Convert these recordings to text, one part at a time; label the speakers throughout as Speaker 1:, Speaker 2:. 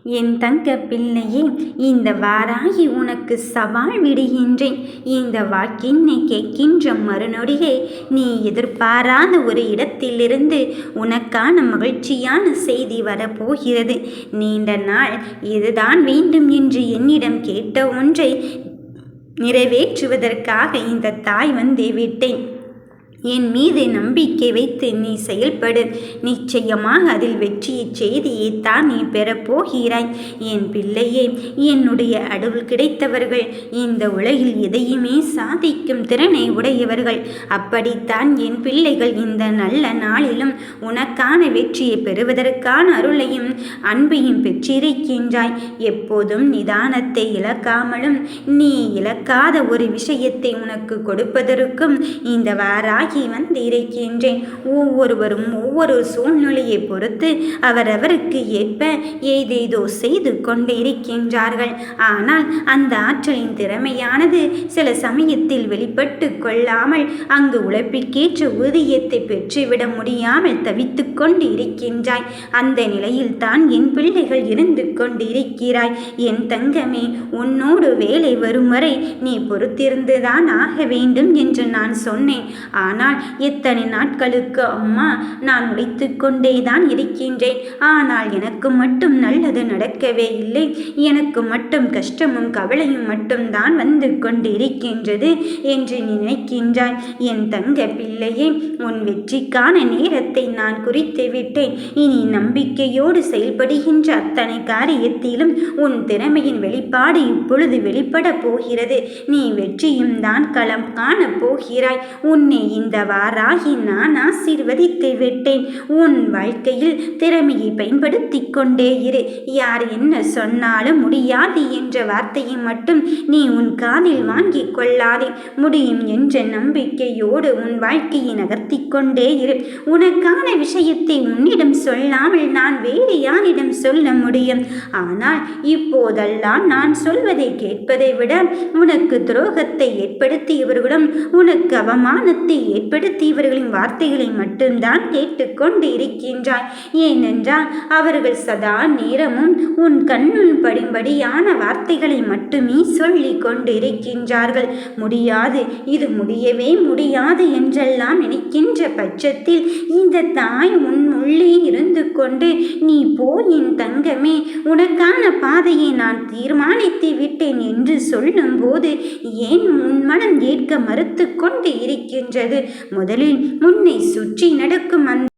Speaker 1: என் தங்க பிள்ளையே, இந்த வாராகி உனக்கு சவால் விடுகின்றேன். இந்த வாக்கினை கேட்கின்ற மறுநொடியே நீ எதிர்பாராத ஒரு இடத்திலிருந்து உனக்கான மகிழ்ச்சியான செய்தி வரப்போகிறது. நீண்ட நாள் இதுதான் வேண்டும் என்று என்னிடம் கேட்ட ஒன்றை நிறைவேற்றுவதற்காக இந்த தாய் வந்தே விட்டேன். என் மீது நம்பிக்கை வைத்து நீ செயல்படு. நிச்சயமாக அதில் வெற்றியை செய்தியை தான் நீ பெறப்போகிறாய். என் பிள்ளையே, என்னுடைய அருள் கிடைத்தவர்கள் இந்த உலகில் எதையுமே சாதிக்கும் திறனை உடையவர்கள். அப்படித்தான் என் பிள்ளைகள் இந்த நல்ல நாளிலும் உனக்கான வெற்றியை பெறுவதற்கான அருளையும் அன்பையும் பெற்றிருக்கின்றாய். எப்போதும் நிதானத்தை இழக்காமலும் நீ இழக்காத ஒரு விஷயத்தை உனக்கு கொடுப்பதற்கும் இந்த வாராகி வந்திருக்கின்றேன். ஒவ்வொருவரும் ஒவ்வொரு சூழ்நிலையை பொறுத்து அவரவருக்கு ஏற்ப ஏதேதோ செய்து கொண்டு இருக்கின்றார்கள். ஆனால் அந்த ஆற்றலின் திறமையானது சில சமயத்தில் வெளிப்பட்டு கொள்ளாமல் அங்கு உழைப்பிற்கேற்ற ஊதியத்தை பெற்றுவிட முடியாமல் தவித்து கொண்டு இருக்கின்றாய். அந்த நிலையில் தான் என் பிள்ளைகள் இருந்து கொண்டிருக்கிறாய். என் தங்கமே, உன்னோடு வேலை வரும் வரை நீ பொறுத்திருந்துதான் ஆக வேண்டும் என்று நான் சொன்னேன். ஆனால் எத்தனை நாட்களுக்கு அம்மா நான் உழைத்து கொண்டேதான் இருக்கின்றேன். ஆனால் எனக்கு மட்டும் நல்லது நடக்கவே இல்லை. எனக்கு மட்டும் கஷ்டமும் கவலையும் மட்டும்தான் வந்து கொண்டிருக்கின்றது என்று நினைக்கின்றாய். என் தங்க பிள்ளையே, உன் வெற்றிக்கான நேரத்தை நான் குறித்து விட்டேன். இனி நம்பிக்கையோடு செயல்படுகின்ற அத்தனை காரியத்திலும் உன் திறமையின் வெளிப்பாடு இப்பொழுது வெளிப்பட போகிறது. நீ வெற்றியும் தான் களம் காண போகிறாய். உன்னை இந்த வாராகி நான் ஆசீர்வதித்து விட்டேன். உன் வாழ்க்கையில் திறமையை பயன்படுத்தி கொண்டே இரு. யார் என்ன சொன்னாலும் முடியாது என்ற வார்த்தையை மட்டும் நீ உன் காதில் வாங்கி கொள்ளாதே. முடியும் என்ற நம்பிக்கையோடு உன் வாழ்க்கையை நகர்த்தி கொண்டே இரு. உனக்கான விஷயத்தை உன்னிடம் சொல்லாமல் நான் வேறு யாரிடம் சொல்ல முடியும்? ஆனால் இப்போதெல்லாம் நான் சொல்வதை கேட்பதை விட உனக்கு துரோகத்தை ஏற்படுத்தியவர்களும் உனக்கு அவமானத்தை ஏற்படுத்தியவர்களின் வார்த்தைகளை மட்டும்தான் கேட்டுக்கொண்டு இருக்கின்றாய். ஏனென்றால் அவர்கள் சதா நேரமும் உன் கண்ணுள் படும்படியான வார்த்தைகளை மட்டுமே சொல்லிக் கொண்டிருக்கின்றார்கள். முடியாது, இது முடியவே முடியாது என்றெல்லாம் நினைக்கின்ற பட்சத்தில் இந்த தாய் உன் உள்ளே இருந்து கொண்டு நீ போய் என் தங்கமே, உனக்கான பாதையை நான் தீர்மானித்து விட்டேன் என்று சொல்லும் போது ஏன் உன் மனம் ஏற்க மறுத்து கொண்டு இருக்கின்றது? முதலில் உன்னை சுற்றி நடக்கும் அந்த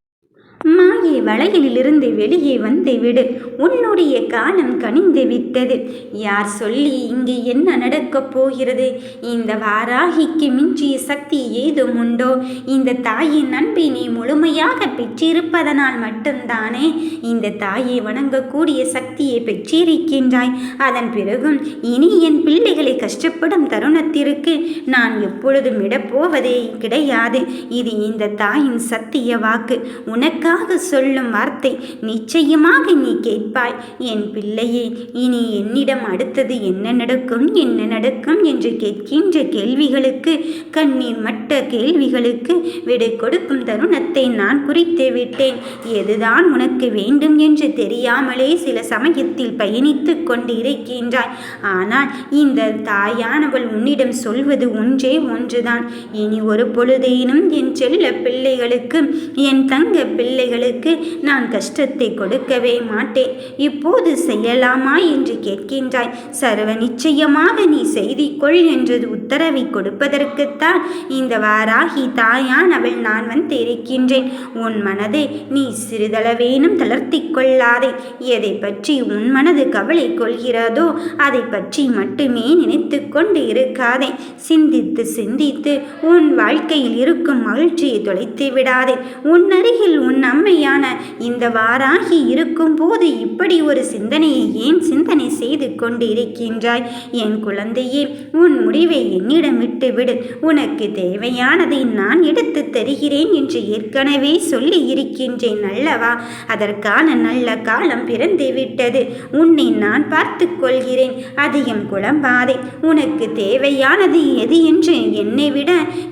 Speaker 1: மாயை வளையலிலிருந்து வெளியே வந்து விடு. உன்னுடைய காலம் கனிந்து விட்டது. யார் சொல்லி இங்கு என்ன நடக்கப் போகிறது? இந்த வாராகிக்கு மிஞ்சிய சக்தி ஏதும் உண்டோ? இந்த தாயின் அன்பை நீ முழுமையாக பெற்றிருப்பதனால் மட்டும்தானே இந்த தாயை வணங்கக்கூடிய சக்தியை பெற்றிருக்கின்றாய். அதன் பிறகும் இனி என் பிள்ளைகளை கஷ்டப்படும் தருணத்திற்கு நான் எப்பொழுதும் விடப்போவதே கிடையாது. இது இந்த தாயின் சத்திய வாக்கு. உனக்காக சொல்லும் வார்த்தை நிச்சயமாக நீ கேட்பாய். என் பிள்ளையே, இனி என்னிடம் அடுத்தது என்ன நடக்கும் என்ன நடக்கும் என்று கேட்கின்ற கேள்விகளுக்கு, கண்ணீர் மட்ட கேள்விகளுக்கு விடை கொடுக்கும் தருணத்தை நான் குறித்து விட்டேன். எதுதான் உனக்கு வேண்டும் என்று தெரியாமலே சில சமயத்தில் பயணித்து கொண்டு இருக்கின்றாய். ஆனால் இந்த தாயானவள் உன்னிடம் சொல்வது ஒன்றே ஒன்றுதான். இனி ஒரு பொழுதேனும் என் செல்ல பிள்ளைகளுக்கு, என் தங்க பிள்ளைகளுக்கு நான் கஷ்டத்தை கொடுக்கவே மாட்டேன். இப்போது செய்யலாமா என்று கேட்கின்றாய். சர்வ நிச்சயமாக நீ செய்திக்கொள் என்று உத்தரவை கொடுப்பதற்குத்தான் இந்த வாராகி தாயானவள் நான் வந்து இருக்கின்றேன். உன் மனதை நீ சிறிதளவேனும் தளர்த்தி கொள்ளாதே. எதை பற்றி உன் மனது கவலை கொள்கிறதோ அதை பற்றி மட்டுமே நினைத்து கொண்டு இருக்காதே. சிந்தித்து சிந்தித்து உன் வாழ்க்கையில் இருக்கும் மகிழ்ச்சியை தொலைத்து விடாதே. உன் அருகில் உன் அம்மையான இந்த வாராகி இருக்கும் போது இப்படி ஒரு சிந்தனையை ஏன் சிந்தனை செய்து கொண்டு இருக்கின்றாய்? என் குழந்தையே, உன் முடிவை என்னிடம் விட்டு விடு. உனக்கு தேவையானதை நான் எடுத்து தருகிறேன் என்று ஏற்கனவே சொல்லி இருக்கின்றேன் அல்லவா? அதற்கான நல்ல காலம் பிறந்து விட்டது. உன்னை நான் பார்த்து கொள்கிறேன். அதிகம் குழம்பாதே. உனக்கு தேவையானது எது என்று என்னை விட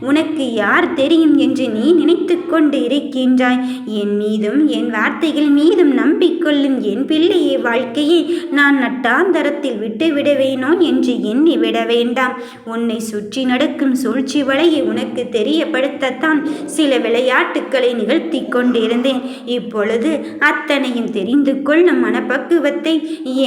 Speaker 1: உனக்கு யார் தெரியும் என்று நீ நினைத்து கொண்டு இருக்கின்றாய். என் மீதும் என் வார்த்தைகள் மீதும் நம்பிக்கொள்ளும் என் பிள்ளையை வாழ்க்கையை நான் நட்டாந்தரத்தில் விட்டுவிடுவேனோ என்று எண்ணி விட வேண்டாம். உன்னை சுற்றி நடக்கும் சூழ்ச்சி வலையை உனக்கு தெரியப்படுத்தத்தான் சில விளையாட்டுக்களை நிகழ்த்தி கொண்டிருந்தேன். இப்பொழுது அத்தனையும் தெரிந்து கொள்ளும் மனப்பக்குவத்தை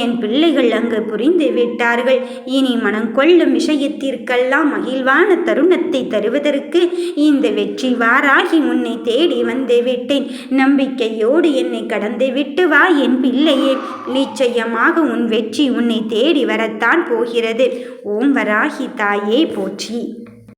Speaker 1: என் பிள்ளைகள் அங்கு புரிந்து விட்டார்கள். இனி மனம் கொள்ளும் விஷயத்திற்கெல்லாம் மகிழ்வான தருணத்தை தருவதற்கு இந்த வெற்றி வாராகி உன்னை தேடி வந்து விட்டேன். நம்பிக்கையோடு என்னை கடந்து விட்டு வா என் பிள்ளையே. நிச்சயமாக உன் வெற்றி உன்னை தேடி வரத்தான் போகிறது. ஓம் வராகி தாயே போற்றி.